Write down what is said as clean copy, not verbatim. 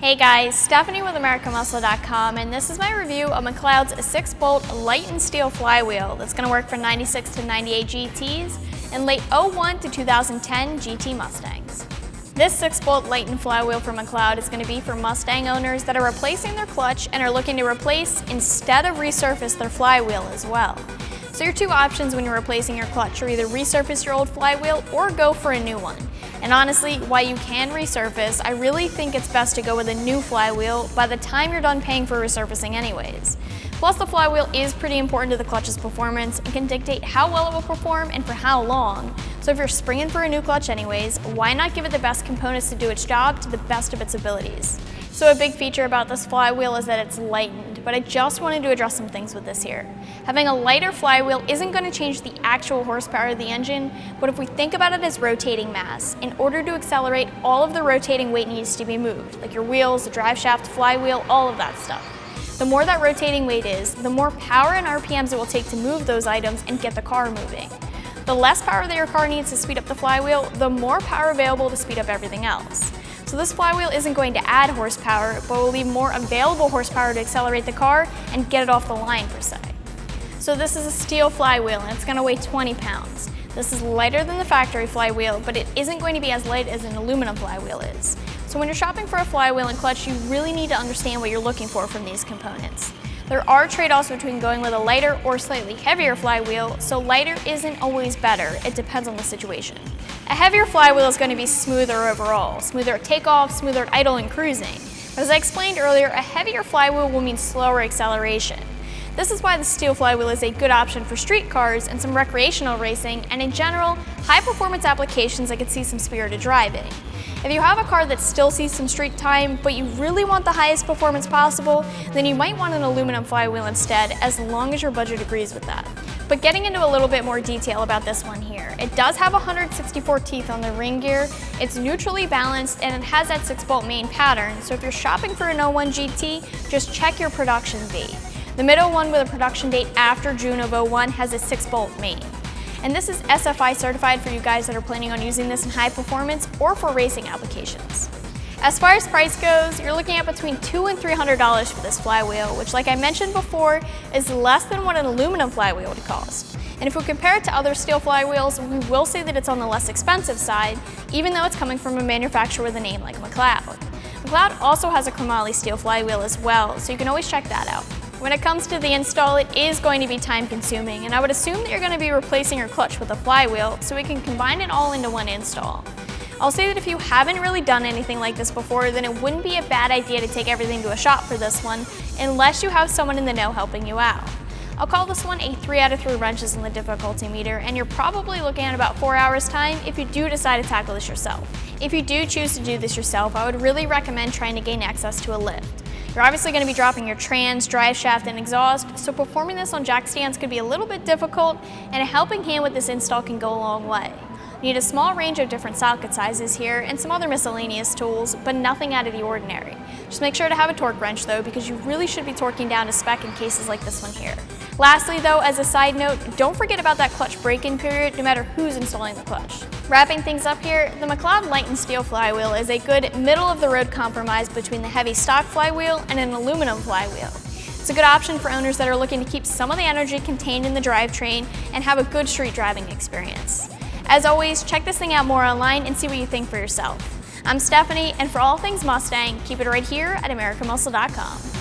Hey guys, Stephanie with AmericanMuscle.com, and this is my review of McLeod's 6-bolt Lightened steel flywheel that's going to work for 96 to 98 GTs and late 01 to 2010 GT Mustangs. This 6-bolt Lightened flywheel from McLeod is going to be for Mustang owners that are replacing their clutch and are looking to replace instead of resurface their flywheel as well. So your two options when you're replacing your clutch are either resurface your old flywheel or go for a new one. And honestly, while you can resurface, I really think it's best to go with a new flywheel by the time you're done paying for resurfacing anyways. Plus, the flywheel is pretty important to the clutch's performance and can dictate how well it will perform and for how long. So if you're springing for a new clutch anyways, why not give it the best components to do its job to the best of its abilities? So a big feature about this flywheel is that it's lightened, but I just wanted to address some things with this here. Having a lighter flywheel isn't going to change the actual horsepower of the engine, but if we think about it as rotating mass, in order to accelerate, all of the rotating weight needs to be moved, like your wheels, the drive shaft, flywheel, all of that stuff. The more that rotating weight is, the more power and RPMs it will take to move those items and get the car moving. The less power that your car needs to speed up the flywheel, the more power available to speed up everything else. So this flywheel isn't going to add horsepower, but will leave more available horsepower to accelerate the car and get it off the line per se. So this is a steel flywheel and it's going to weigh 20 pounds. This is lighter than the factory flywheel, but it isn't going to be as light as an aluminum flywheel is. So when you're shopping for a flywheel and clutch, you really need to understand what you're looking for from these components. There are trade-offs between going with a lighter or slightly heavier flywheel, so lighter isn't always better. It depends on the situation. A heavier flywheel is going to be smoother overall, smoother at takeoff, smoother at idle and cruising. But as I explained earlier, a heavier flywheel will mean slower acceleration. This is why the steel flywheel is a good option for street cars and some recreational racing, and in general, high-performance applications that could see some spirited driving. If you have a car that still sees some street time, but you really want the highest performance possible, then you might want an aluminum flywheel instead, as long as your budget agrees with that. But getting into a little bit more detail about this one here, it does have 164 teeth on the ring gear, it's neutrally balanced, and it has that 6-bolt main pattern, so if you're shopping for an 01 GT, just check your production date. The mid-01 with a production date after June of 01 has a 6-bolt main. And this is SFI Certified for you guys that are planning on using this in high performance or for racing applications. As far as price goes, you're looking at between $200 and $300 for this flywheel, which like I mentioned before, is less than what an aluminum flywheel would cost. And if we compare it to other steel flywheels, we will say that it's on the less expensive side, even though it's coming from a manufacturer with a name like McLeod. McLeod also has a chromoly steel flywheel as well, so you can always check that out. When it comes to the install, it is going to be time consuming, and I would assume that you're going to be replacing your clutch with a flywheel so we can combine it all into one install. I'll say that if you haven't really done anything like this before, then it wouldn't be a bad idea to take everything to a shop for this one, unless you have someone in the know helping you out. I'll call this one a 3 out of 3 wrenches in the difficulty meter, and you're probably looking at about 4 hours time if you do decide to tackle this yourself. If you do choose to do this yourself, I would really recommend trying to gain access to a lift. You're obviously going to be dropping your trans, drive shaft, and exhaust, so performing this on jack stands could be a little bit difficult, and a helping hand with this install can go a long way. You need a small range of different socket sizes here and some other miscellaneous tools, but nothing out of the ordinary. Just make sure to have a torque wrench though, because you really should be torquing down to spec in cases like this one here. Lastly though, as a side note, don't forget about that clutch break-in period no matter who's installing the clutch. Wrapping things up here, the McLeod Lightened steel flywheel is a good middle-of-the-road compromise between the heavy stock flywheel and an aluminum flywheel. It's a good option for owners that are looking to keep some of the energy contained in the drivetrain and have a good street driving experience. As always, check this thing out more online and see what you think for yourself. I'm Stephanie, and for all things Mustang, keep it right here at AmericanMuscle.com.